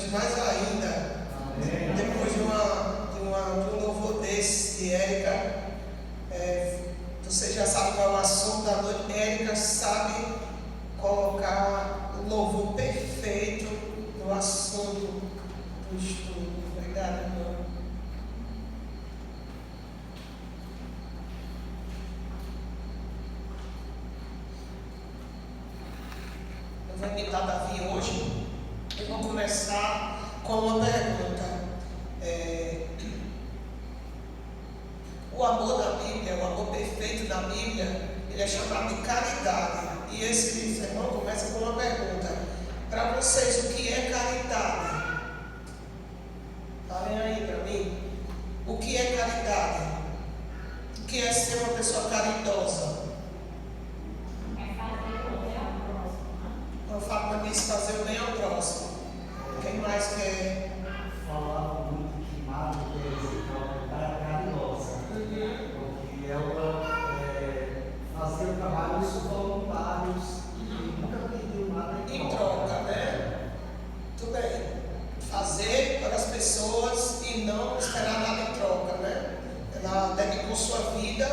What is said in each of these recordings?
Jesus mais ainda. Amém. Depois de um louvor desse de Érica, você já sabe qual é o assunto da noite. Érica sabe colocar o louvor perfeito no assunto do estudo. Obrigada, irmão. Eu vou imitar Davi hoje. Eu vou começar com uma pergunta. O amor da Bíblia, o amor perfeito da Bíblia, ele é chamado de caridade. E esse sermão começa com uma pergunta. Para vocês, o que é caridade? Falem aí para mim. O que é caridade? O que é ser uma pessoa caridosa? A Fátima disse fazer o bem ao próximo. Quem mais quer? Falava muito que Madre Teresa era caridosa. Porque ela fazia trabalhos voluntários e nunca pediu nada em troca, né? Tudo bem. Fazer para as pessoas e não esperar nada em troca, né? Ela dedicou sua vida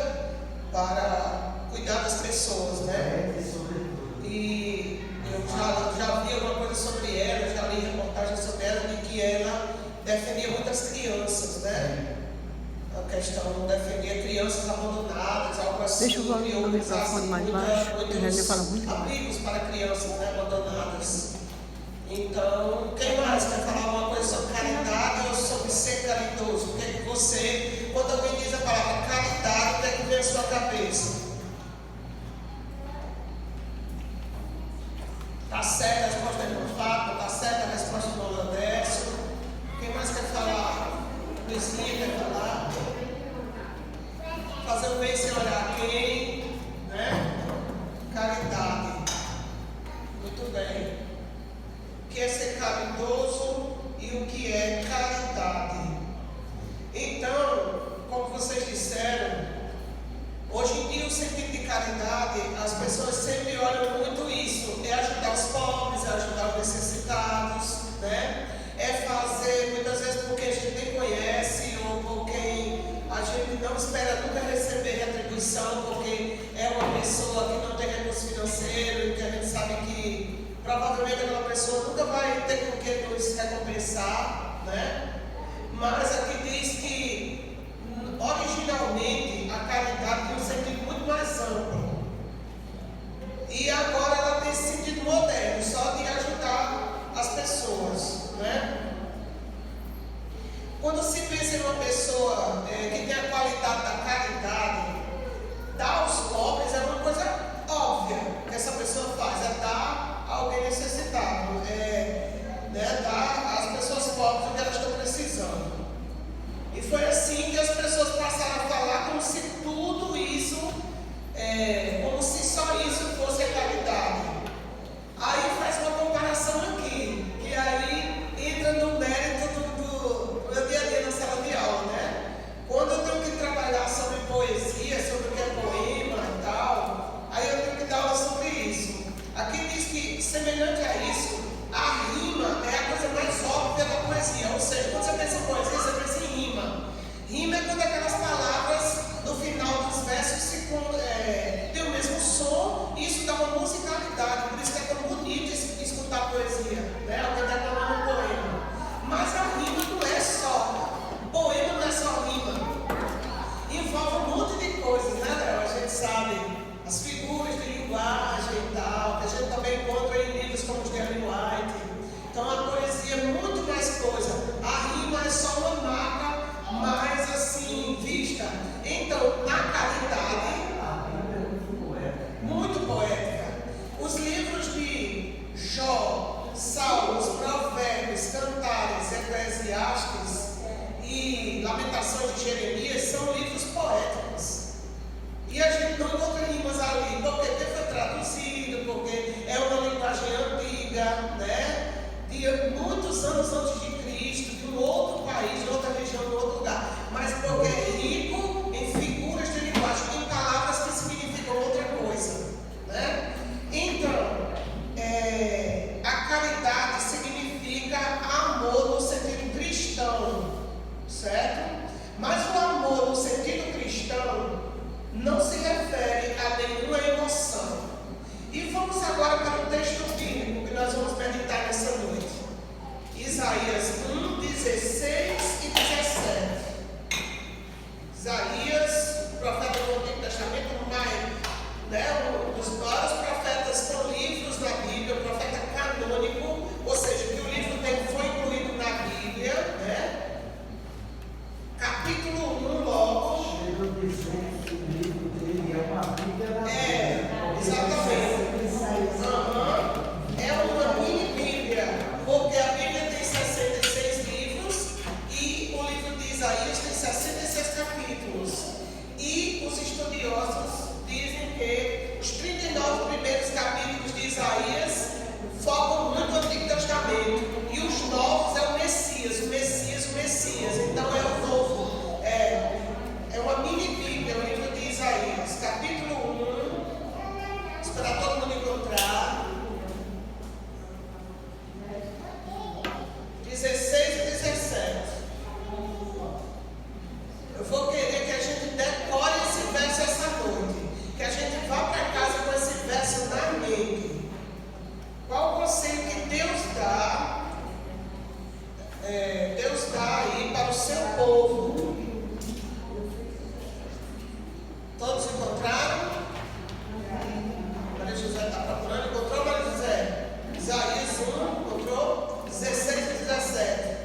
para cuidar das pessoas, né? E eu já vi alguma coisa sobre ela, já li reportagens sobre ela, de que ela defendia muitas crianças, né? A questão não defendia crianças abandonadas, algo assim. Deixa eu falar no microfone mais baixo, muitos abrigos para crianças, né, abandonadas. Então, quem mais quer falar alguma coisa sobre caridade ou sobre ser caridoso? O que é que você, quando alguém diz a palavra caridade, o que é que vem à sua cabeça? Está certa a resposta do irmão Fábio? Está certa a resposta do irmão Andécio? Quem mais quer falar? Luizinha quer falar? Fazer o bem sem olhar quem, né? Caridade. Muito bem. O que é ser caridoso e o que é caridade? Então, como vocês disseram, hoje em dia o sentido de caridade, as pessoas sempre olham muito isso, é ajudar os pobres, é ajudar os necessitados, né? É fazer muitas vezes por quem a gente nem conhece ou por quem a gente não espera nunca receber retribuição, porque é uma pessoa que não tem recurso financeiro e que a gente sabe que provavelmente aquela pessoa nunca vai ter com que nos recompensar, né? Mas aqui diz que originalmente a caridade tem um sentido muito mais amplo. E agora ela tem esse sentido moderno, só de ajudar as pessoas, né? Quando se pensa em uma pessoa que tem a qualidade da caridade, dar aos pobres é uma coisa óbvia que essa pessoa faz, é dar a alguém necessitado, né, dar às pessoas pobres o que elas estão precisando. E foi assim que as pessoas passaram a falar como se tudo isso, como se só isso fosse a caridade. Aí faz uma comparação aqui, que aí entra no mérito do meu dia a dia na sala de aula, né? Quando eu tenho que trabalhar sobre poesia, sobre o que é poema e tal, aí eu tenho que dar aula sobre isso. Aqui diz que, semelhante a isso, a rima é a coisa mais óbvia da poesia. Ou seja, quando você pensa em poesia, você pensa em rima. Rima é quando aquelas palavras no final dos versos têm o mesmo som, e isso dá uma musicalidade. Por isso que é tão bonito escutar poesia, né? Alguém declamando um poema. Mas a rima não é só. Poema não é só rima. Envolve um monte de coisas, né, Léo? A gente sabe as figuras de linguagem e tal, que a gente também encontra em livros como os de Ellen White. Então a poesia é muito mais coisa. A rima é só uma marca mais assim vista. Então, na caridade, muito poética. Os livros de Jó, Salmos, Provérbios, Cantares, Eclesiastes e Lamentações de Jeremias são livros poéticos. E a gente não encontra rimas ali, porque foi traduzido, porque é uma linguagem antiga, né? De muitos anos antes de Cristo, de um outro país, de outra região, de outro lugar. Mas porque é rico em figuras de linguagem, em palavras que significam outra coisa, né? Então, a caridade significa amor cristão, certo? Mas o amor no sentido cristão não se refere a nenhuma emoção. E vamos agora para o texto bíblico que nós vamos meditar nessa noite. Isaías 1, 16 e 17. Isaías, o profeta do Antigo Testamento, um dos maiores profetas com livros na Bíblia, o profeta canônico, ou seja, que o livro dele foi incluído na Bíblia, né? Capítulo 1 logo. Chega a dizer que o livro dele é uma Bíblia na Bíblia. Exatamente. É uma mini Bíblia, porque a Bíblia tem 66 livros e o livro de Isaías tem 66 capítulos. E os estudiosos dizem que os 39 primeiros capítulos de Isaías focam muito no Antigo Testamento. E os novos é o Messias. Então é o novo. É uma mini Bíblia, o livro de Isaías, capítulo 1. Esperar todo mundo encontrar. 16 e 17. Eu vou querer que a gente decore esse verso essa noite. Que a gente vá para casa com esse verso na mente. Qual o conselho que Deus dá? Deus dá aí para o seu povo. Todos encontraram? Maria José está procurando. Encontrou, Maria José? Isaías 1, encontrou? 16 e 17.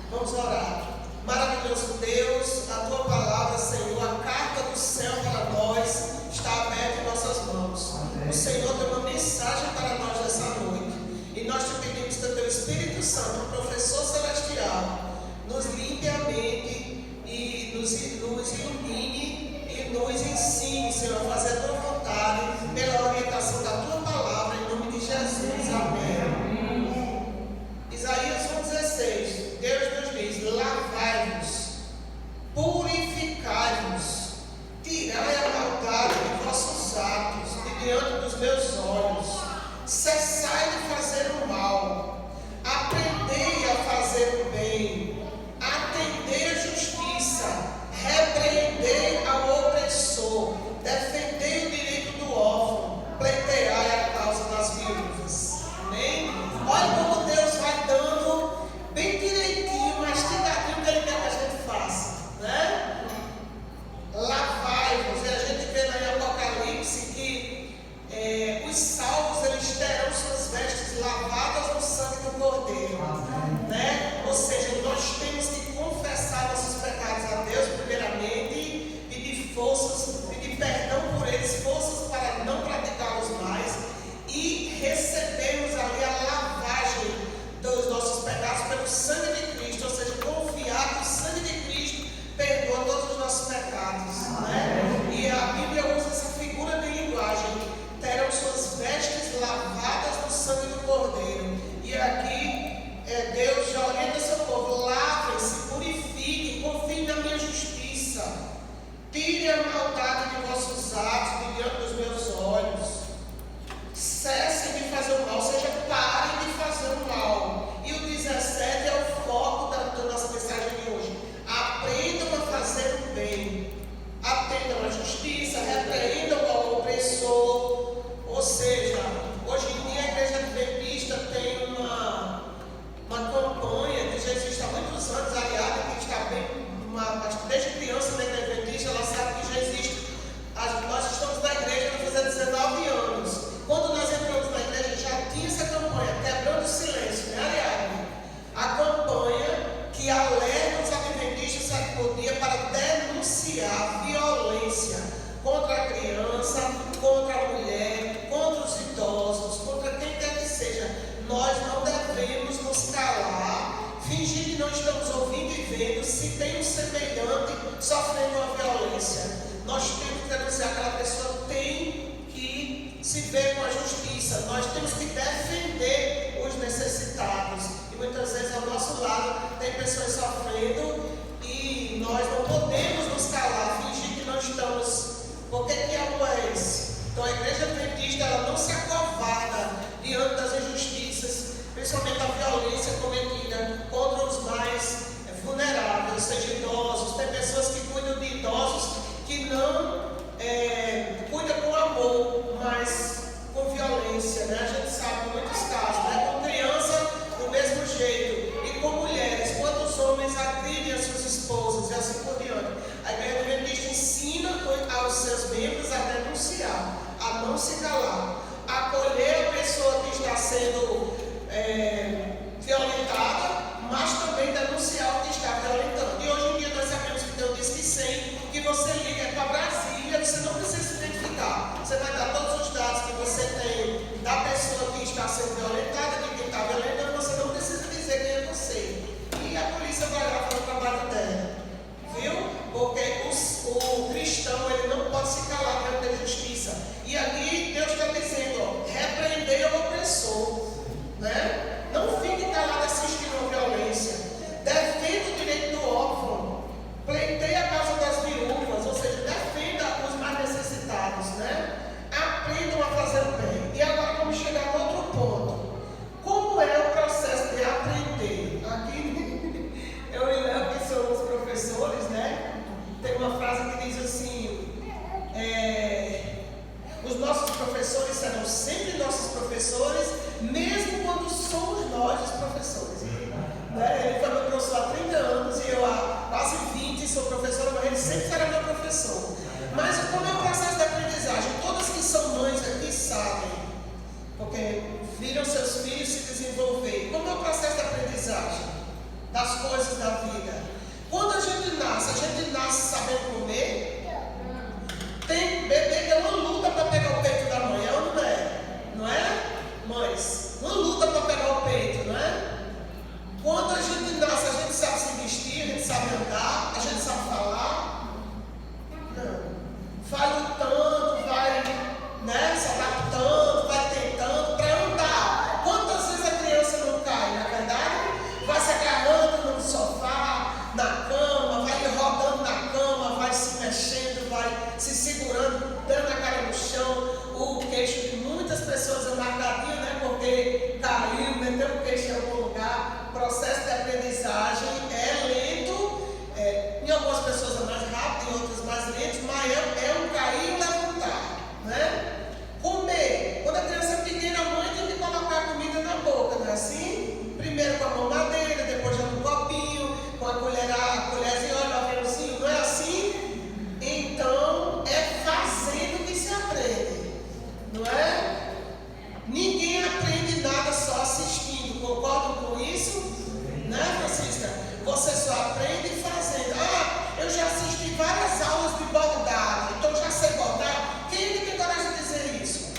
Vamos orar. Maravilhoso Deus, a tua palavra, Senhor, a carta do céu para nós está aberta em nossas mãos. O Senhor deu uma mensagem para nós nessa noite. E nós te pedimos que o teu Espírito Santo, o professor celestial, nos limpe a mente e nos ilumine e nos ensine, Senhor, a fazer a tua vontade pela orientação da tua palavra, em nome de Jesus. Amém. Isaías 1,16. Deus nos diz: lavai-vos, purificai-vos, tirai a maldade de vossos atos de diante dos meus olhos, cessai de fazer o mal, aprendei a fazer o bem, atendei a justiça, repreendei ao opressor, defendei o direito do órfão, pleiteai a causa das viúvas. Amém? Olha como Deus vai dando bem direitinho, mastigadinho o que Ele quer que a gente faça, né? Lavai-vos. E a gente vê lá em Apocalipse que os salvos, eles terão suas vestes lavadas no sangue do Cordeiro, né? Ou seja, nós temos que confessar nossos pecados a Deus primeiramente, pedir forças, pedir perdão por eles, forças para não praticá-los mais e recebermos ali a lavagem dos nossos pecados pelo sangue de Cristo, ou seja, confiar que o sangue de Cristo perdoa todos os nossos pecados, né? E a Bíblia usa essa figura de linguagem: terão suas vestes lavadas no sangue do Cordeiro. E aqui Deus já orienta seu povo: lavem-se, purifiquem, confiem na minha justiça, tirem a maldade de vossos atos de diante dos meus olhos, cessem de fazer o mal, ou seja, parem de fazer o mal. E o 17 é o foco da nossa mensagem de hoje: aprendam a fazer o bem, atendam à justiça, repreendam ao opressor. Ou seja, hoje em dia a Igreja Adventista tem uma campanha que já existe há muitos anos, aliás, que está bem, desde criança na Igreja Adventista, ela sabe que já existe. Nós estamos na igreja para fazer 19 anos. Quando nós entramos na igreja, já tinha essa campanha, quebrando o silêncio, né, Ariadne? A campanha que alerta os adventistas sétimo dia para denunciar violência contra a criança, contra a mulher, contra os idosos, contra quem quer que seja. Nós não devemos nos calar, fingir que não estamos ouvindo e vendo se tem um semelhante sofrendo uma violência. Nós temos que denunciar, aquela pessoa tem que se ver com a justiça. Nós temos que defender os necessitados. E muitas vezes ao nosso lado tem pessoas sofrendo e nós não podemos nos calar, fingir que não estamos. Porque que amor é esse? Então a Igreja Adventista, ela não se acovarda diante das injustiças, principalmente a violência cometida contra os mais você vai dar todos os dados que você tem da pessoa que está sendo violentada, de quem está violentando, você não precisa dizer quem é você. E a polícia vai lá fazer o trabalho dela. Viu? Porque o cristão, ele não pode se calar diante da justiça. E aqui Deus está dizendo, ó, repreender o opressor, né? Não fique calado assistindo a violência. Defenda o direito do órfão. Pleiteie a causa das viúvas, ou seja, defenda os mais necessitados, né? Aprendam a fazer o bem. E agora vamos chegar a outro ponto. Como é o processo de aprender? Aqui, eu e Léo, que somos professores, né? Tem uma frase que diz assim, os nossos professores serão sempre nossos professores, mesmo quando somos nós os professores. Né? Ele foi meu professor há 30 anos e eu há quase 20 sou professora, mas ele sempre será meu professor. Mas como é o processo de aprendizagem? Todas que são mães aqui sabem, porque viram seus filhos se desenvolver. Como é o processo de aprendizagem das coisas da vida? Quando a gente nasce sabendo comer. Tem bebê que não luta para pegar o peito da mãe, é ou não é? Não é? Mães, não luta para pegar o peito, não é? Quando a gente nasce, a gente sabe se vestir, a gente sabe andar, a gente sabe falar. Não. Vai lutando, vai, né, se adaptando, vai tentando para andar. Quantas vezes a criança não cai, na verdade? Vai se agarrando no sofá, na cama, vai rodando na cama, vai se mexendo, vai se segurando, dando a cara no chão. O queixo de muitas pessoas é marcadinho, né? Porque caiu, meteu o queixo em algum lugar. O processo de aprendizagem é lento. Em algumas pessoas é mais rápido, em outras mais lento, mas é um cair e levantar, né? Comer. Quando a criança é pequena, a mãe tem que colocar a comida na boca, não é assim? Primeiro com a mamadeira, depois já no copinho, com a colherzinha, olha, o aviãozinho, não é assim? Então, é fazendo que se aprende, não é? Ninguém aprende nada só assistindo, concordam com isso? Né, Francisca? Você só aprende fazendo. Eu já assisti várias aulas de bordado, então já sei bordar. Quem é que tem coragem de dizer isso?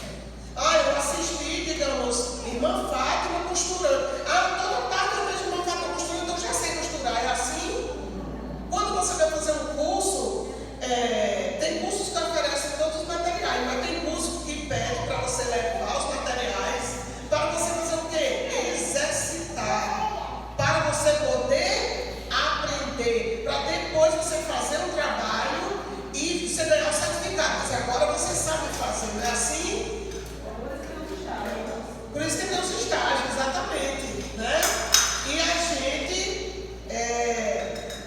Eu assisti, digamos, irmã Fátima costurando. Toda tarde eu vejo irmã Fátima costurando, então já sei costurar. É assim? Quando você vai fazer um curso, tem cursos que oferecem todos os materiais, mas tem curso que pede para você levar os materiais, para você fazer o quê? Exercitar. Para você poder aprender, para depois você fazer um trabalho e você ganhar o certificado. Mas agora você sabe fazer, não é assim? Por isso que tem os estágios, exatamente, né? E a gente,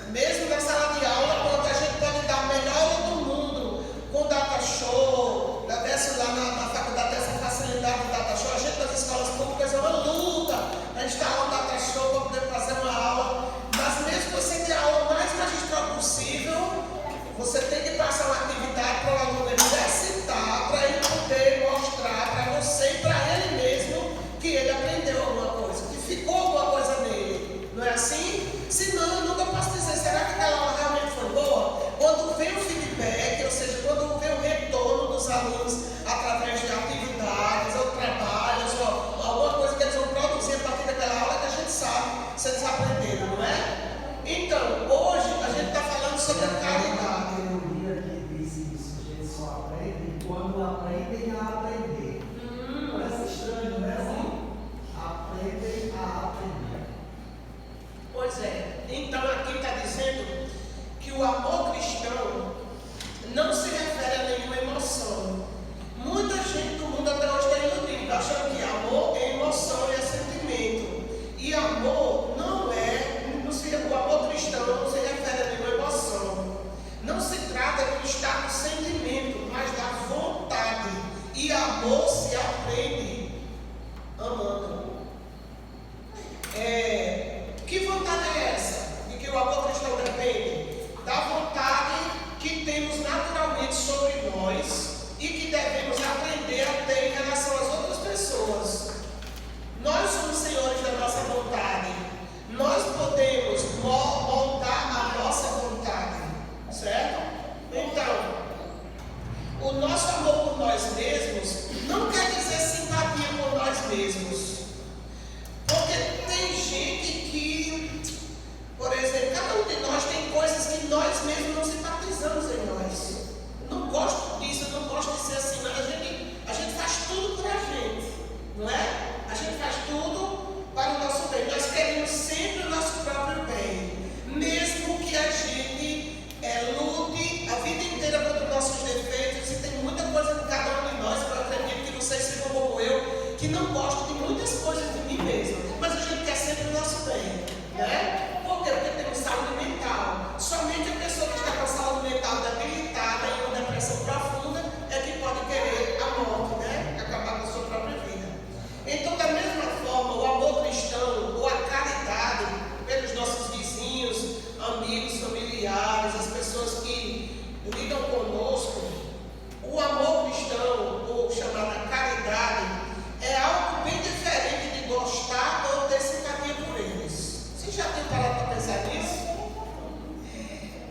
mesmo na sala de aula, quando a gente pode dar a melhor aula do mundo, com data show, desce lá na faculdade dessa facilidade de data show, a gente nas escolas públicas é uma luta, a gente instala um data show para poder fazer uma aula, mas mesmo que você tenha a aula mais magistral possível, você tem que passar uma atividade para o aluno exercitar, para ele poder mostrar para você e para ele mesmo que ele aprendeu alguma coisa, que ficou alguma coisa nele. Não é assim? Senão, eu nunca posso dizer, será que aquela aula realmente foi boa? Quando vem o feedback, ou seja, quando vem o retorno dos alunos através de atividades ou trabalhos, ou alguma coisa que eles vão produzir a partir daquela aula, que a gente sabe se eles aprenderam, não é? Então, hoje a gente está falando sobre a caridade. Quando aprendem a aprender. Parece estranho, né? Aprendem a aprender. Pois é. Então aqui está dizendo que o amor cristão não se refere a nenhuma emoção. Muita gente do mundo até hoje está iludido, achando que amor é emoção e é sentimento. E amor não é, o amor cristão não se refere a nenhuma emoção. Não se trata do estado de sentimento, mas da vontade. E amor se aprende amando. Que vontade é essa? De que o amor cristão depende? Da vontade que temos naturalmente sobre nós e que devemos aprender a ter em relação às outras pessoas. Nós nós mesmos não simpatizamos em nós. Não gosto disso, eu não gosto de ser assim, mas a gente faz tudo por a gente, não é? A gente faz tudo para o nosso bem. Nós queremos sempre o nosso próprio bem, mesmo que a gente lute a vida inteira contra os nossos defeitos. E tem muita coisa em cada um de nós, eu acredito que vocês sejam como eu, que não gostam de muitas coisas de mim mesmo, mas a gente quer sempre o nosso bem, né? Por quê? Porque temos saúde mental. Somente a pessoa que está com a saúde mental debilitada e uma depressão profunda é que pode querer a morte, né? Acabar com a sua própria vida. Então, da mesma forma, o amor cristão ou a caridade pelos nossos vizinhos, amigos, familiares, as pessoas que lidam conosco, o amor cristão, ou chamada caridade, é algo bem diferente de gostar ou ter simpatia por eles. Vocês já têm parado para pensar nisso?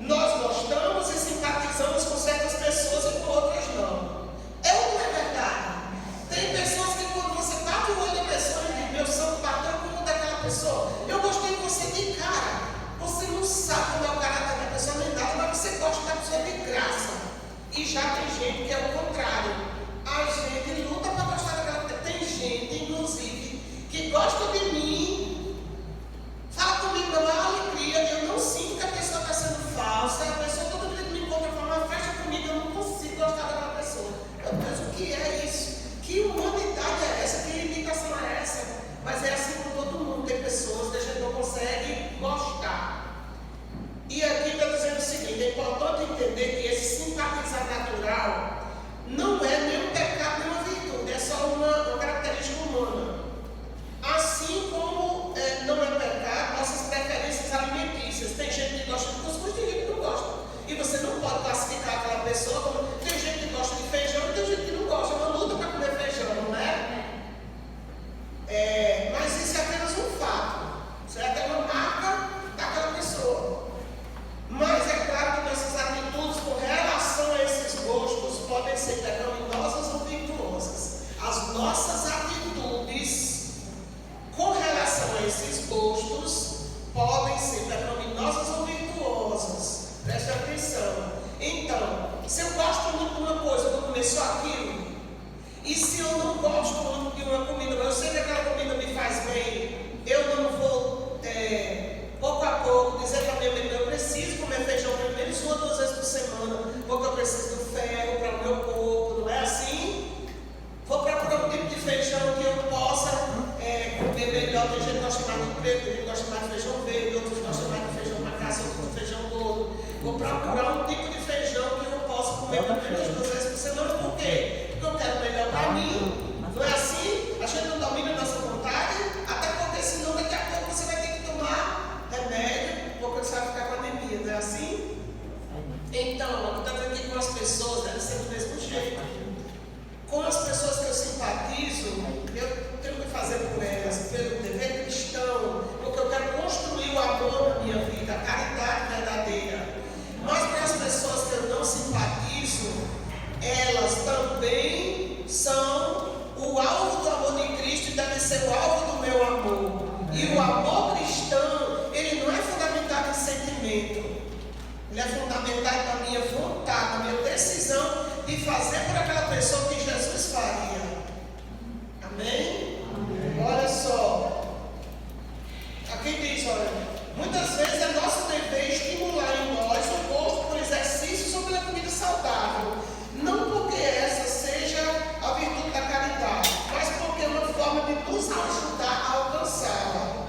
Nós gostamos e simpatizamos com certas pessoas e com outras não. É ou não é verdade? Tem pessoas que quando você bate o olho da pessoa e diz, meu santo bateu com o mundo daquela pessoa. Eu gostei de você de cara. Você não sabe como é o caráter da pessoa nem nada, mas você gosta da pessoa de graça. E já tem gente que é o contrário. A gente luta para gostar daquela pessoa. Tem gente, inclusive, que gosta de mim, fala comigo, não há alegria, eu não sinto que a pessoa está sendo falsa, a pessoa toda vez que me encontra fala, mas fecha comigo, eu não consigo gostar daquela pessoa. Meu Deus, o que é isso? Que humanidade é essa? Que limitação é essa? Mas é assim com todo mundo, tem pessoas que a gente não consegue gostar. E aqui está dizendo o seguinte, é importante entender que esse simpatizar natural não é nem um pecado nem uma virtude, é só uma característica humana. Assim como não é pecado nossas preferências alimentícias. Tem gente que gosta de cuscuz, tem gente que não gosta. E você não pode classificar aquela pessoa como tem gente que gosta de feijão e tem gente que não gosta. É uma luta para comer feijão, não é? Mas isso é apenas um fato. Isso é até uma marca daquela pessoa. Mas é claro que nossas atitudes com relação a esses gostos podem ser pecaminosas ou virtuosas. As nossas atitudes com relação a esses gostos podem ser pecaminosas ou virtuosas. Preste atenção. Então, se eu gosto muito de uma coisa, eu vou comer só aquilo. E se eu não gosto muito de uma comida, mas eu sei que aquela comida me faz bem, eu não vou, pouco a pouco, dizer para minha mente, eu preciso comer feijão pelo menos 1 ou 2 vezes por semana, porque eu preciso do ferro para o meu corpo, não é assim? Vou procurar um tipo de feijão que eu possa comer melhor. Tem gente que gosta mais de preto, tem gente que gosta mais de feijão verde, outros gostam mais de feijão macaça, outros de feijão gordo. Vou procurar um tipo de feijão que eu possa comer pelo menos 2 vezes por semana. Por quê? Porque eu quero melhor para mim. Não é assim? A gente não domina a nossa vontade, até porque senão daqui a pouco você vai ter que tomar remédio, porque você vai ficar com anemia, não é assim? Então, está dizendo que com as pessoas deve ser do mesmo jeito. Com as pessoas que eu simpatizo, eu tenho que fazer por elas, pelo dever cristão, porque eu quero construir o amor na minha vida, a caridade verdadeira. Mas para as pessoas que eu não simpatizo, elas também são o alvo do amor de Cristo e devem ser o alvo do meu amor. E o amor cristão, ele não é fundamentado em sentimento. Ele é fundamentado na minha vontade, na minha decisão de fazer por aquela pessoa que Jesus faria. Amém? Amém. Olha só. Aqui diz, olha, muitas vezes é nosso dever estimular em nós o gosto por exercícios ou pela comida saudável. Não porque essa seja a virtude da caridade, mas porque é uma forma de nos ajudar a alcançá-la.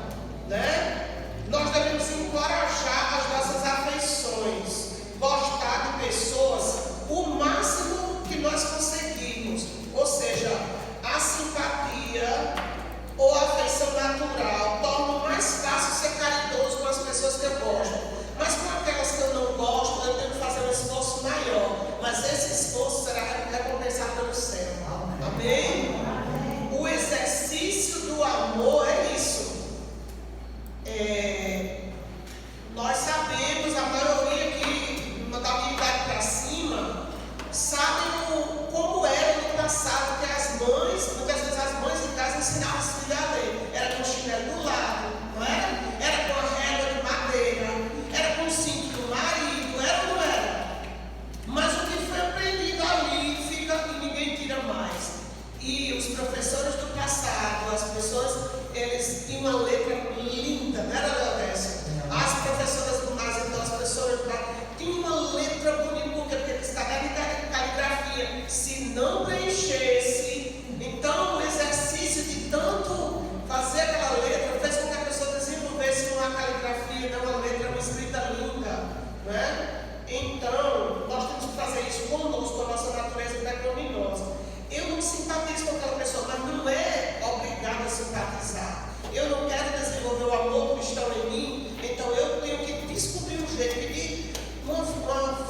Né? Nós devemos encorajar as nossas afeições, gostar de pessoas o máximo que nós conseguimos. Ou seja, a simpatia escrita linda, né? Então, nós temos que fazer isso conosco, com a nossa natureza pecaminosa. Eu não simpatizo com aquela pessoa, mas não é obrigado a simpatizar. Eu não quero desenvolver o amor cristão em mim, então eu tenho que descobrir um jeito, pedir uma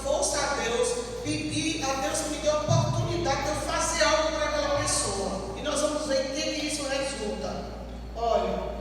força a Deus, pedir a Deus que me dê a oportunidade de eu fazer algo para aquela pessoa. E nós vamos ver o que isso resulta. Olha,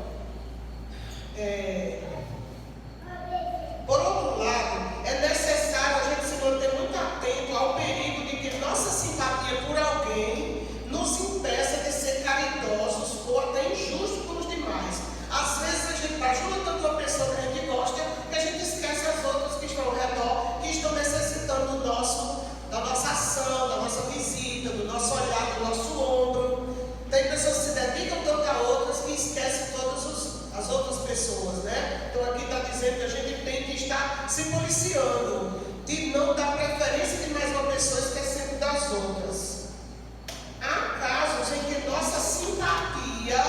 por outro lado, é necessário a gente se manter muito atento ao perigo de que nossa simpatia por alguém nos impeça de ser caridosos ou até injustos com os demais. Às vezes a gente ajuda tanto uma pessoa que a gente gosta que a gente esquece as outras que estão ao redor, que estão necessitando da nossa ação, da nossa visita, do nosso olhar, do nosso ombro. Tem pessoas que se dedicam tanto a outras que esquecem todas as outras pessoas, né? Então aqui está dizendo que a gente tem que estar se policiando de não dar preferência de mais uma pessoa esquecendo das outras. Há casos em que nossa simpatia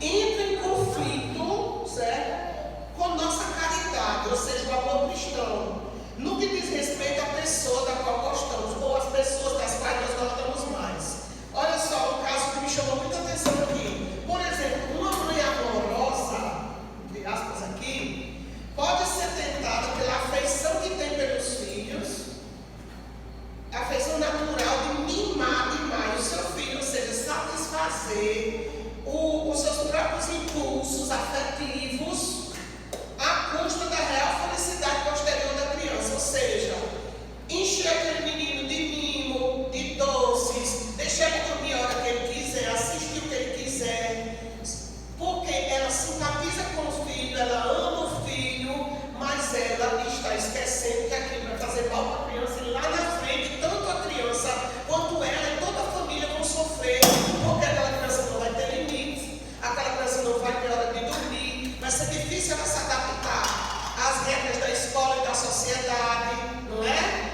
entra em conflito, certo? Com nossa caridade, ou seja, o amor cristão, no que diz respeito à pessoa da qual gostamos, ou às pessoas das quais nós gostamos mais. Olha só um caso que me chamou muita atenção aqui. Por exemplo, uma mãe amorosa, entre aspas aqui, pode ser tentada pela afeição que tem pelos filhos, a afeição natural de mimar demais o seu filho, ou seja, satisfazer os seus próprios impulsos afetivos à custa da real felicidade posterior da criança, ou seja, encher aquele menino de mimo, de doces, deixar ele dormir a hora que ele quiser, assistir o que ele quiser, porque ela simpatiza com o filho, ela ama o filho, mas ela está esquecendo que aquilo vai fazer mal para a criança e lá na frente, tanto a criança quanto ela e toda a família vão sofrer, porque aquela criança não vai ter limites, aquela criança não vai ter hora de dormir, vai ser difícil ela se adaptar às regras da escola e da sociedade, não é?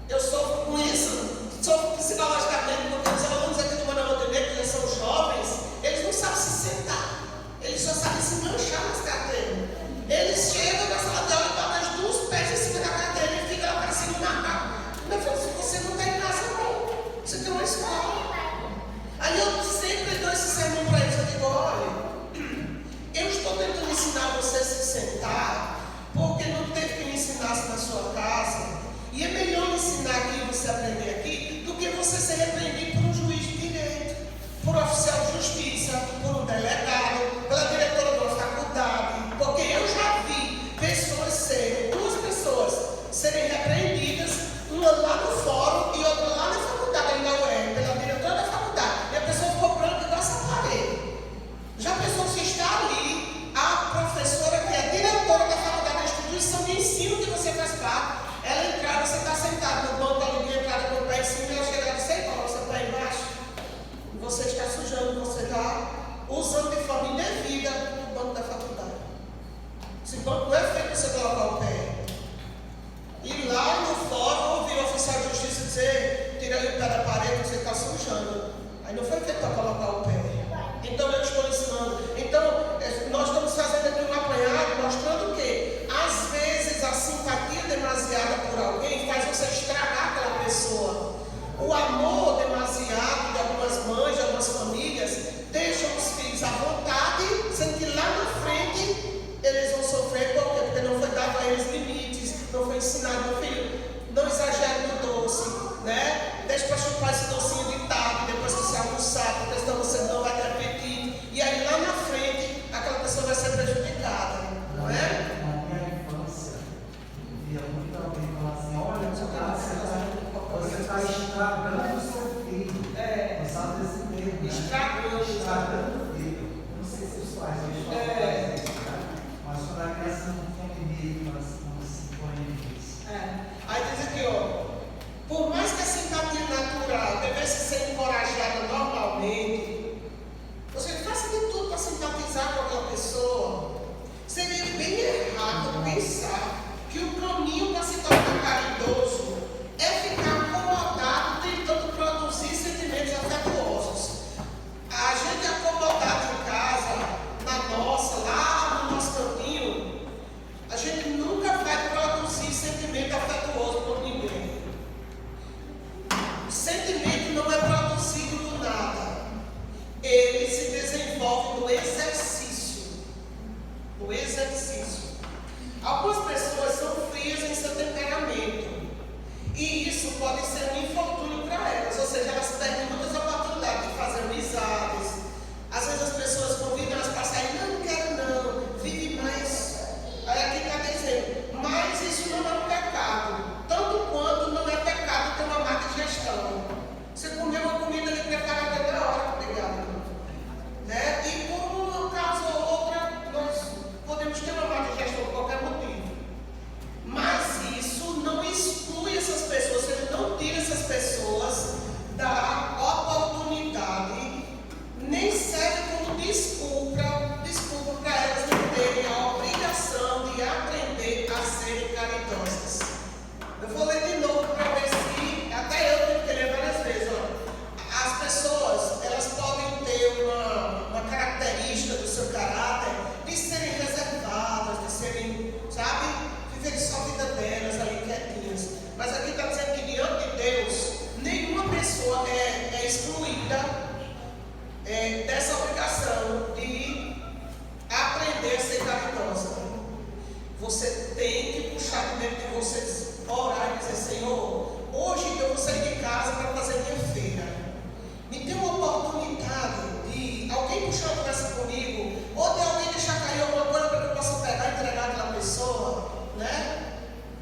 Eu sofro com isso, sofro psicologicamente, porque os alunos aqui do Manoel Montenegro, que já são jovens, eles não sabem se sentar, eles só sabem se manchar nas cadeiras. Eles chegam na sala de aula e botam as duas pés em cima da cadeira e ficam lá parecendo um macaco. Meu filho, você não está em casa, não. Você tem uma escola. Aí eu sempre dou esse sermão para eles. Eu digo, olha, eu estou tentando ensinar você a se sentar, porque não teve quem ensinasse na sua casa. E é melhor ensinar aqui e você aprender aqui do que você ser repreendido por um juiz de direito, por um oficial de justiça, por um delegado, pela diretora de uma faculdade. Porque eu já vi duas pessoas serem repreendidas, uma lá no fórum e outra lá na faculdade, ainda é, pela diretora da faculdade. E a pessoa ficou branca igual essa parede. Já pensou se está ali a professora que é diretora da faculdade, da instituição de ensino que você faz parte, ela entrar, você está sentado no banco ali de entrada com o pé em cima e ela chega e sei qual, você pé embaixo. E você está sujando, você está usando de forma indevida o banco da faculdade. Esse banco não é feito para você colocar o pé. E lá no fórum, ouvi o oficial de justiça dizer, tira ali o pé da parede, você está sujando. Aí não foi feito para colocar o pé. Então eu estou ensinando. Então, nós estamos fazendo aqui um apanhado, mostrando que, às vezes, a simpatia demasiada por alguém faz você estragar aquela pessoa. O amor demasiado de algumas mães, de algumas famílias, deixa os filhos à vontade, sendo que lá na frente eles vão sofrer. Por quê? Porque não foi dado a eles limites, não foi ensinado, meu filho, não exagere no doce, né? Deixa para chupar esse docinho de tarde, depois que você almoçar, porque senão você exercício. Algumas pessoas são frias em seu temperamento. E isso pode ser um infortúnio para elas, ou seja, elas perdem muitas oportunidades de fazer amizades. Às vezes as pessoas convidam elas para sair, não quero não, vive mais. Aí aqui está dizendo, mas isso não é um pecado, tanto quanto não é pecado ter uma má digestão. Você comeu uma comida ali preparada na hora, obrigado. Né? E por uma causa ou outra, nós podemos ter uma má digestão por qualquer motivo. Mas isso não exclui essas pessoas, ou seja, não tira essas pessoas da oportunidade, nem serve como desculpa para elas não terem a obrigação de aprender a serem caridosas. Eu vou ler de novo para ver se, até eu tenho que ler várias vezes. Ó. As pessoas, elas podem ter uma característica do seu caráter de serem reservadas, de serem, sabe? Viver só a vida delas ali quietinhas. Mas aqui está dizendo que diante de Deus, nenhuma pessoa é excluída dessa obrigação de aprender a ser caridosa. Você tem que puxar de dentro de você, orar e dizer, Senhor, hoje eu vou sair de casa para fazer minha feira. Me dê uma oportunidade de alguém puxar uma conversa comigo, ou de alguém deixar cair alguma coisa para que eu possa pegar e entregar aquela pessoa. Né?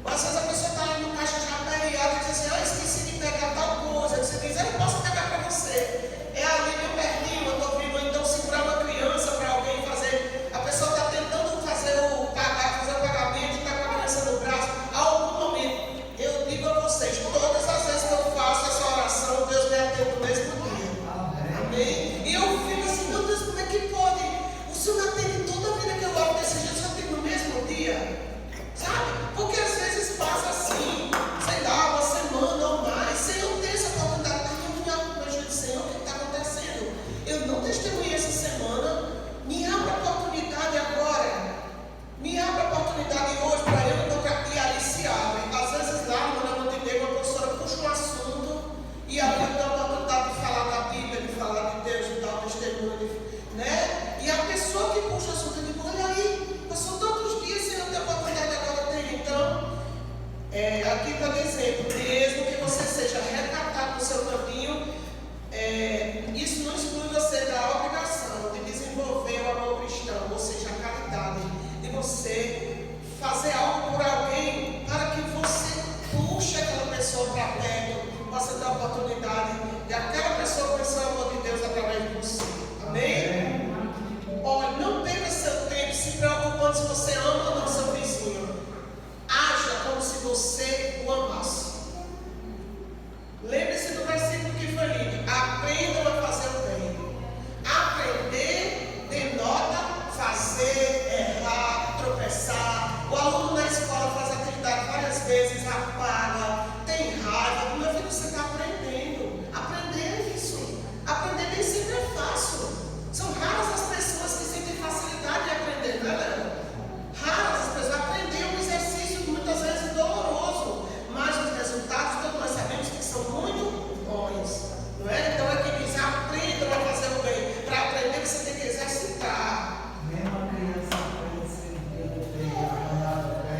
Ou às vezes a pessoa está ali no caixa já aperreada e diz assim, eu esqueci de pegar tal coisa. Você diz, eu não posso pegar para você. É ali meu pertinho, eu estou vindo, ou então segurar uma criança para alguém fazer. A pessoa está tentando fazer o pagamento e está com a criança no braço. A algum momento, eu digo a vocês, todas as vezes que eu faço essa oração, Deus me atende no mesmo dia. Amém? E eu fico assim, meu Deus, como é que pode? O Senhor me atende toda a vida que eu oro desse jeito, o Senhor atende no mesmo dia. Sabe? Porque às vezes passa assim, sei lá, uma semana ou mais, sem eu ter essa oportunidade. Eu digo, Senhor, o que está acontecendo? Eu não testemunhei essa semana, me abra a oportunidade agora. Me abra a oportunidade hoje para eu e ali se abre. Às vezes lá no Montenegro, a professora puxa um assunto e ali eu tenho a oportunidade de falar da Bíblia, de falar de Deus, de dar o testemunho, né? E a pessoa que puxa o assunto, eu digo, olha aí, passou tantos dias sem eu ter a oportunidade agora. Então, aqui está dizendo, mesmo que você seja recatado no seu caminho, isso não exclui você da obrigação de desenvolver o amor cristão, ou seja, a caridade, de você fazer algo por alguém para que você puxe aquela pessoa para perto, possa ter a oportunidade de aquela pessoa conhecer o amor de Deus através de você. Amém? Olha, não perca seu tempo se preocupando se você ama ou não seu vizinho. Haja como se você o amasse. Lembre-se do versículo que foi lido. Aprendam a fazer o bem. Aprender denota fazer, errar, tropeçar. O aluno na escola faz atividade várias vezes, apaga, tem raiva. Meu filho, você está aprendendo. Aprender é isso. Aprender nem sempre é fácil. São raras as pessoas que sentem facilidade em aprender, não é? Raras as pessoas. Aprender é um exercício muitas vezes doloroso, mas os resultados todos nós sabemos que são muito bons, não é? Então é que diz, aprendam a fazer o bem. Para aprender você tem que exercitar. Mesmo a criança aprende a servir o bem, a mandar o bem.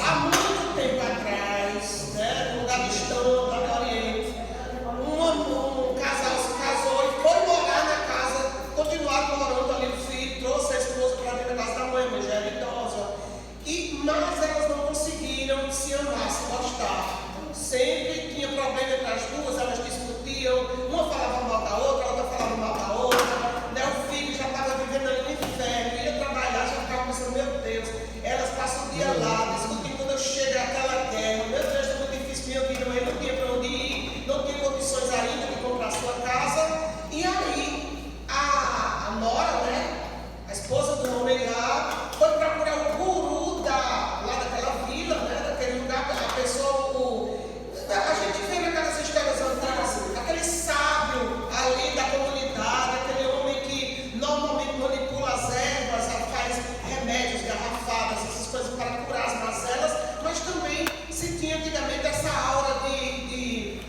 há muito tempo atrás, né, no lugar do Estão, lá no Oriente, um casal se casou e foi morar na casa, continuaram morando ali, o filho trouxe a esposa para dentro da casa da mãe, mas já era idosa, mas elas não conseguiram se amar, se gostar. Sempre tinha problema entre as duas, elas discutiam, uma falava mal da outra, a outra falava mal da outra, né? O filho já estava vivendo ali no inferno, ia trabalhar, já ficava pensando, meu Deus, elas passam o dia lá, discutindo quando eu chego àquela guerra, meu Deus, está muito difícil minha vida, mas não tinha para onde ir, não tinha condições ainda de comprar sua casa, e aí a nora, né, a esposa do homem lá, foi procurar o guru lá daquela vila, né, daquele lugar, a pessoa, a gente vê naquelas histórias antigas, aquele sábio ali da comunidade, aquele homem que normalmente manipula as ervas, faz remédios, garrafadas, essas coisas para curar as mazelas, mas também se tinha antigamente essa aura de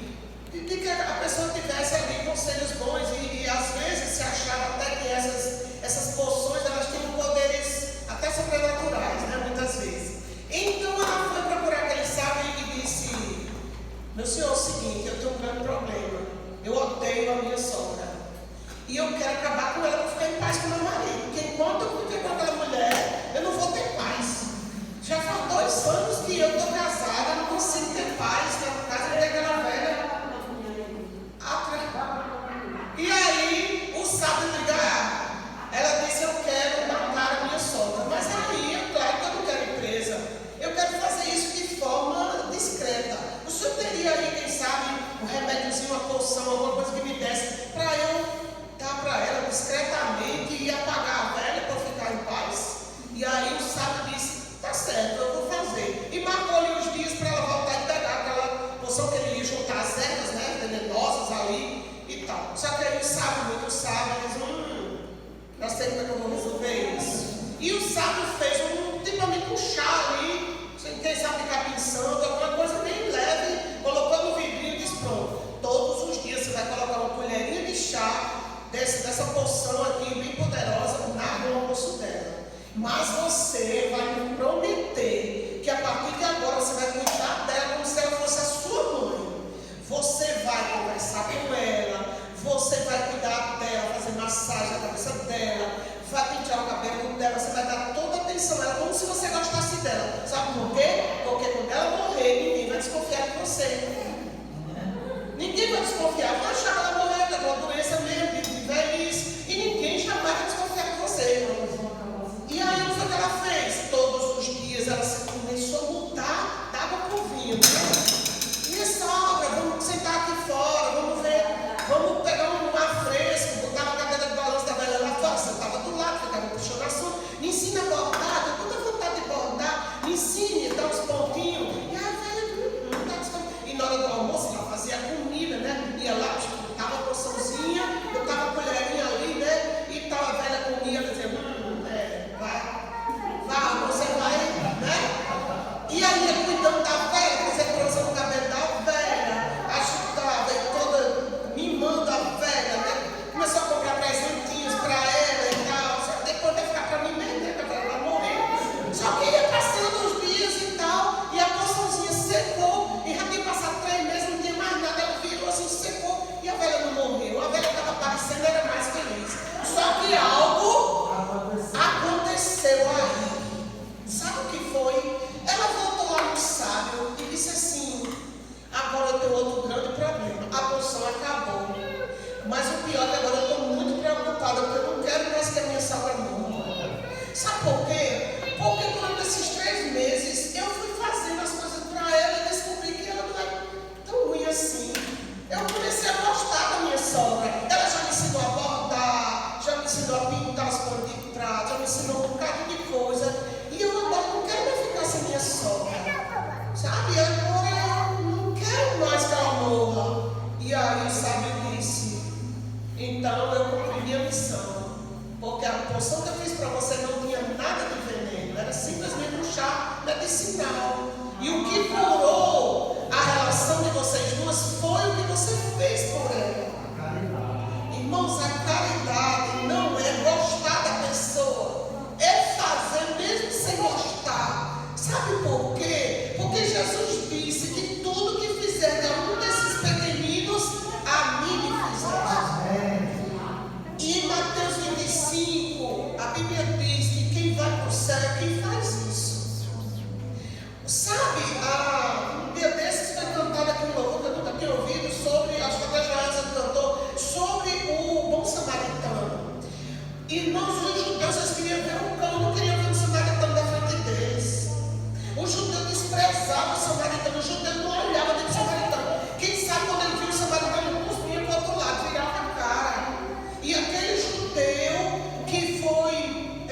que a pessoa tivesse ali conselhos bons e às vezes se achava até que essas poções elas tinham poderes até sobrenaturais, né, muitas vezes. Então ela foi procurar aquele sábio e disse: meu senhor, é o seguinte, eu tenho um grande problema. Eu odeio a minha sogra. E eu quero acabar com ela para ficar em paz com meu marido. Porque enquanto eu ficar com aquela mulher, eu não vou ter paz. Já faz 2 anos que eu estou casada, eu não consigo ter paz na casa daquela velha. E aí, o sábio diga, ela disse: eu quero matar a minha sogra. Mas aí, é claro que eu não quero ir presa. Eu quero fazer isso de forma discreta. O senhor teria aí, quem sabe, um remédiozinho, uma poção, alguma coisa que me desse, para eu dar para ela discretamente e apagar a velha para ficar em paz? E aí o sábio disse: tá certo, eu vou fazer. E marcou-lhe uns dias para ela voltar e pegar aquela poção que ele ia juntar as ervas, né, venenosas ali e tal. Só que aí o sábio, muito sábio, diz: já sei como é que eu vou resolver isso. E o sábio fez um chá ali, quem sabe de capim santo, alguma coisa bem leve, colocou no vidrinho e disse: pronto, todos os dias você vai colocar uma colherinha de chá dessa poção aqui, bem poderosa, no almoço dela. Mas você vai me prometer que a partir de agora você vai cuidar dela como se ela fosse a sua mãe. Você vai conversar com ela, você vai cuidar dela, fazer massagem na cabeça dela, vai pentear o cabelo dela, você vai dar toda a atenção a ela, como se você gostasse dela. Sabe por quê? Porque quando ela morrer, ninguém vai desconfiar de você. Ninguém vai desconfiar, vai achar que ela morreu, é uma doença mesmo, de velhice, e ninguém jamais vai desconfiar de você. E aí o que ela fez? Todos os dias ela começou a mudar d'água por vinho. Minha sogra, vamos sentar aqui fora, vamos ver, vamos pegar um ar fresco, botar a cadeira de balanço da velha lá fora, sentava do lado, ficava puxando assunto, me ensina a bordar, eu tenho tanta vontade de bordar, me ensine, dá uns pontinhos. E a velha não está descansando. E na hora do almoço ela fazia comida, né? Ia lá, botava a porçãozinha, botava a colherinha ali, né? E tal, a velha comia, dizia: vai, você vai, né? E aí ia cuidando da velha, fazia trança no cabelo da velha, ajudava e toda mimando a velha, né? Começou a comprar presentinhos para ela e tal. Só que depois vai ficar para mim mesmo, né? Porque ela vai morrer. Só que ia passando os dias e tal, e a porçãozinha secou, e já tinha passado 3 meses, não tinha mais nada, ela virou assim, secou, e a velha não morreu. A velha estava aparecendo, era mais feliz. Só que algo aconteceu aí. Sabe o que foi? Ela voltou lá no sábio e disse assim: agora eu tenho outro grande problema. A poção acabou. Mas o pior é que agora eu estou muito preocupada, porque eu não quero mais que a minha sogra morra. Sabe por quê? Porque durante esses 3 meses eu fui fazendo as coisas para ela e descobri que ela não é tão ruim assim. Eu comecei a gostar da minha sogra. Ela já me ensinou a bordar, já me ensinou a pintar as panos de prato, já me ensinou um bocado de coisa. E eu agora não quero mais ficar sem minha sogra. Sabe? Agora eu não quero mais que ela morra. E aí o sábio disse: então eu cumpri minha missão. Porque a poção que eu fiz para você não tinha nada de veneno. Era simplesmente um chá medicinal. E o que curou a relação de vocês duas foi o que você fez por ela. Irmãos, a caridade não é gostar da pessoa, é fazer mesmo sem gostar. Sabe por quê? desprezava o samaritano. O judeu não olhava para o samaritano. Quem sabe quando ele viu o samaritano, cuspia para o outro lado, virava a cara. E aquele judeu que foi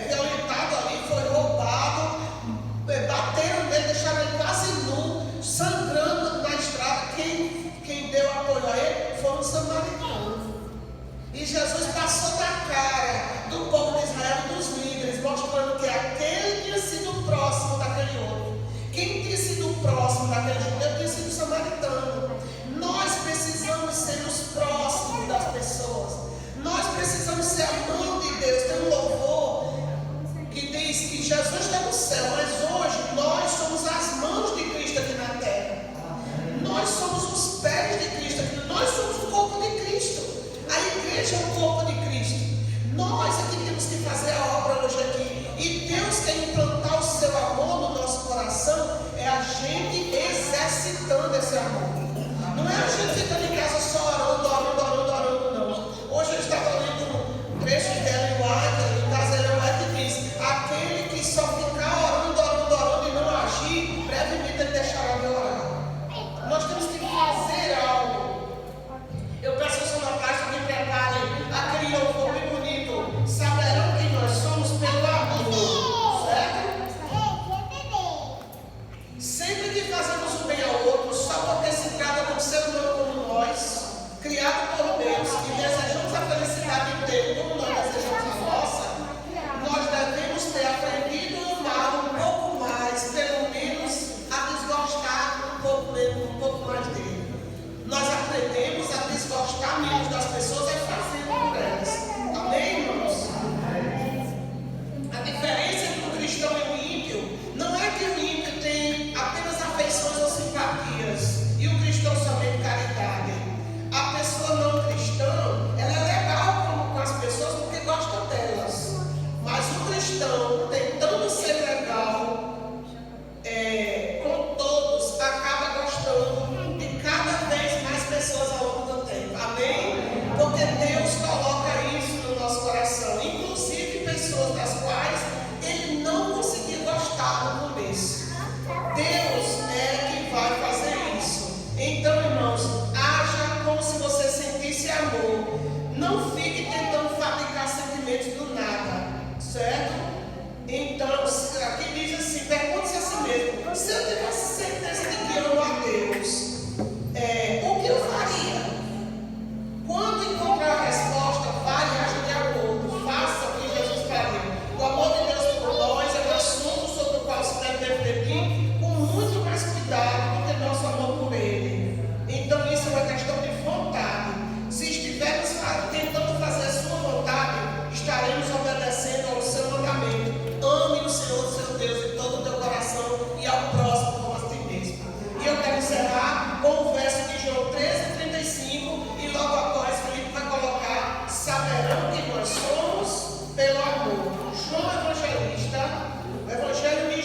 violentado ali, foi roubado, bateram nele, deixaram ele quase nu, sangrando na estrada. Quem deu apoio a ele foi um samaritano. E Jesus passou da cara do povo de Israel e dos líderes, mostrando que aquele tinha sido próximo daquele outro. Quem tinha sido próximo daquele judeu tinha sido samaritano. Nós precisamos ser os próximos das pessoas. Nós precisamos ser a mão de Deus. Tem um louvor que diz que Jesus está no céu, mas hoje nós somos as mãos de Cristo aqui na terra. Nós somos os pés de Cristo aqui. Nós somos o corpo de Cristo. A igreja é o corpo de Cristo. Nós aqui temos que fazer a obra hoje aqui. E Deus quer implantar o seu amor no nosso coração. É a gente exercitando esse amor. Não é a gente ficando em casa só orando, não. Hoje eu estava lendo trechos de Ellen White, no caso Ellen White diz: aquele que só ficar orando e não agir, brevemente ele deixará de orar. Nós temos que fazer algo. Eu peço ao Senhor Castro que prepare aquele louvor bem bonito. Saberão quem nós somos pelo amor, certo? Sempre que fazemos o bem ao outro, só porque se trata de um ser humano como nós, criado por Deus, e desejamos a felicidade dele como nós desejamos a nossa, nós devemos ter aprendido a amar um pouco mais, pelo menos a desgostar um pouco mais dele. Nós aprendemos a desgostar menos das pessoas e fazendo por elas. Amém, irmãos? A diferença entre o cristão e o ímpio não é que o ímpio tem apenas afeições ou simpatias e o cristão somente caridade. A pessoa não cristã, ela é legal com as pessoas porque gosta delas. Mas o cristão, tentando ser legal com todos, acaba gostando de cada vez mais pessoas ao longo do tempo. Amém? Porque Deus coloca isso no nosso coração. Inclusive pessoas das quais ele não conseguia gostar no começo. Deus é quem vai fazer isso. Então, irmãos, haja como se você sentisse amor. Não fique tentando fabricar sentimentos do nada. Certo? Então, aqui diz assim, pergunte-se a si mesmo: se eu tivesse certeza de que amo a Deus, o que eu faria? Quando encontrar a resposta, vale e haja de acordo. Faça o que Jesus faria. O amor de Deus por nós é um assunto sobre o qual se deve refletir com muito mais cuidado do que nosso amor por Ele. Então, isso é uma questão de vontade. Se estivermos tentando fazer a sua vontade, estaremos obedecendo ao seu mandamento. Ame o Senhor, seu Deus, de todo o teu coração e ao próximo como a ti mesmo. E eu quero encerrar com o verso de João 13:35 e logo após Felipe vai colocar: saberão que nós somos pelo amor. João Evangelista, o Evangelho de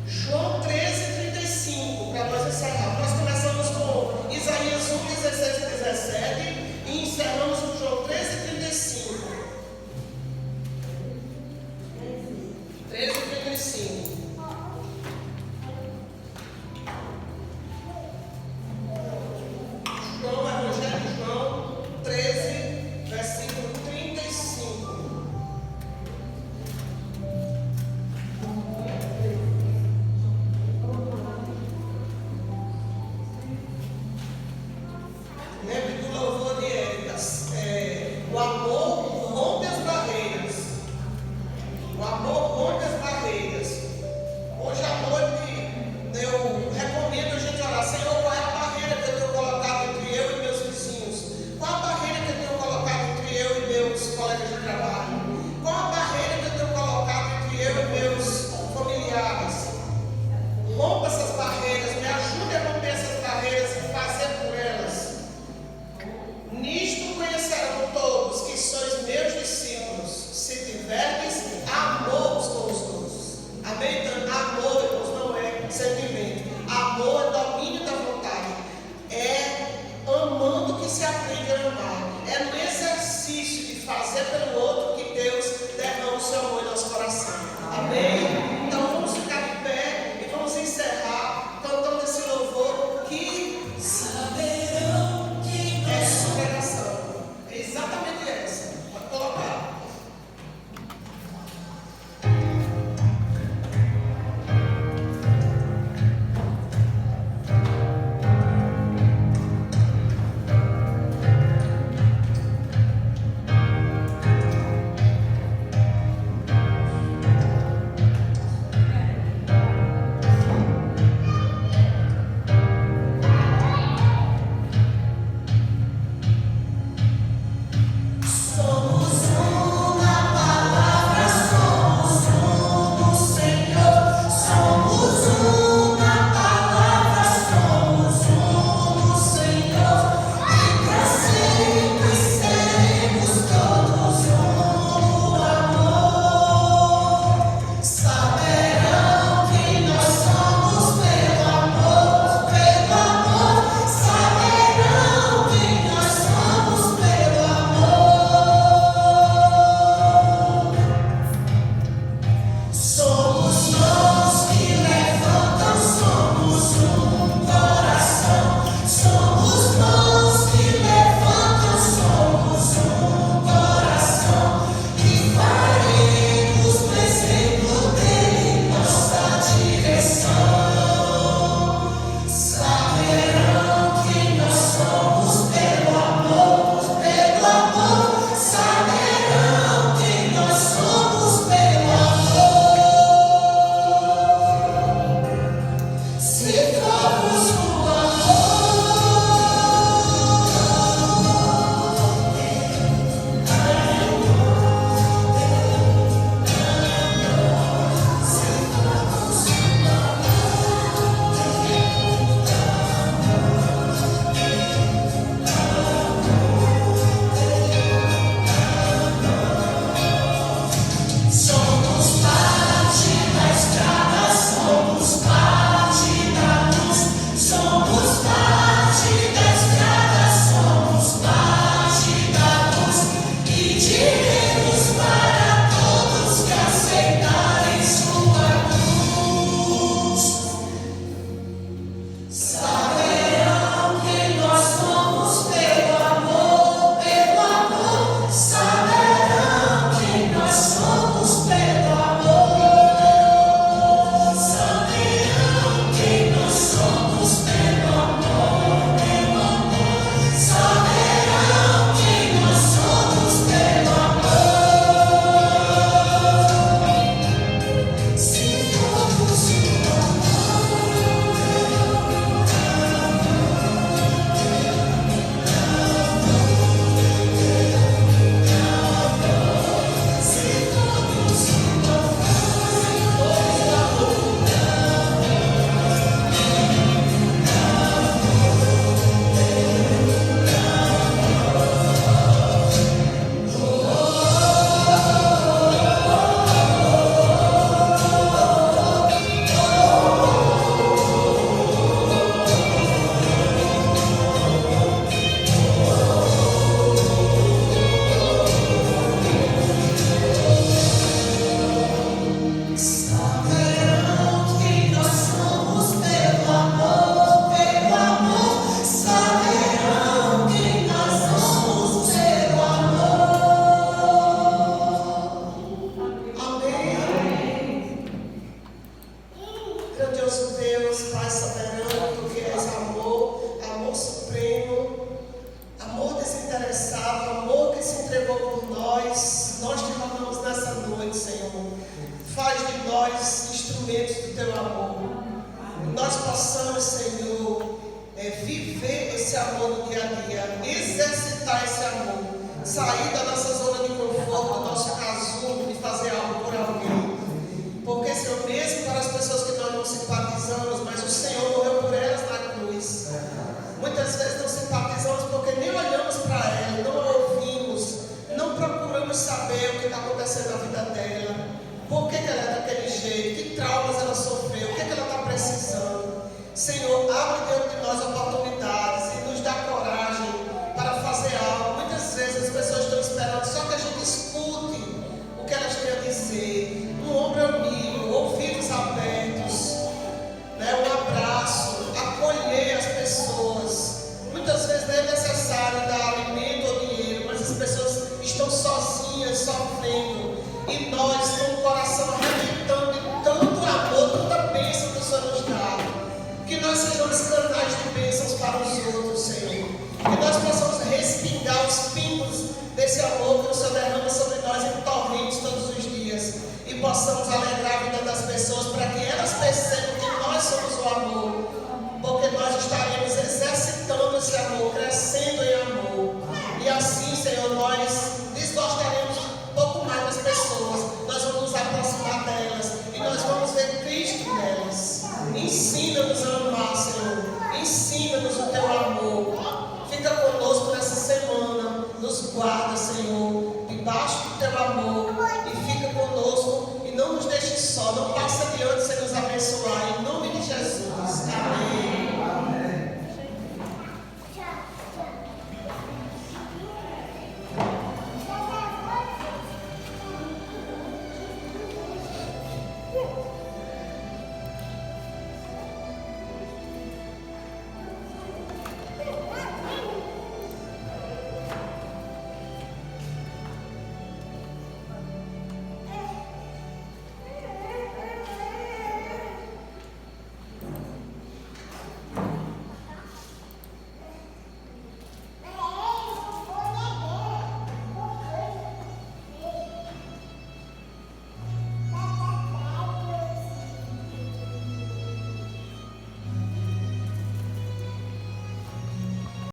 João 13:35, para nós encerrar. Nós começamos com Isaías 1:16 e 17 e encerramos com João 13:35. 13:35. Evangelho de João 13, versículo 35. Lembre do louvor de Éricas. O amor rompe as barreiras. O amor rompe as barreiras. Deus, Pai soberano, tu que és amor, amor supremo, amor desinteressado, amor que se entregou por nós. Nós te rogamos nessa noite, Senhor. Faz de nós instrumentos do teu amor. Nós possamos, Senhor, viver esse amor no dia a dia, exercitar esse amor, sair da nossa zona de conforto, do nosso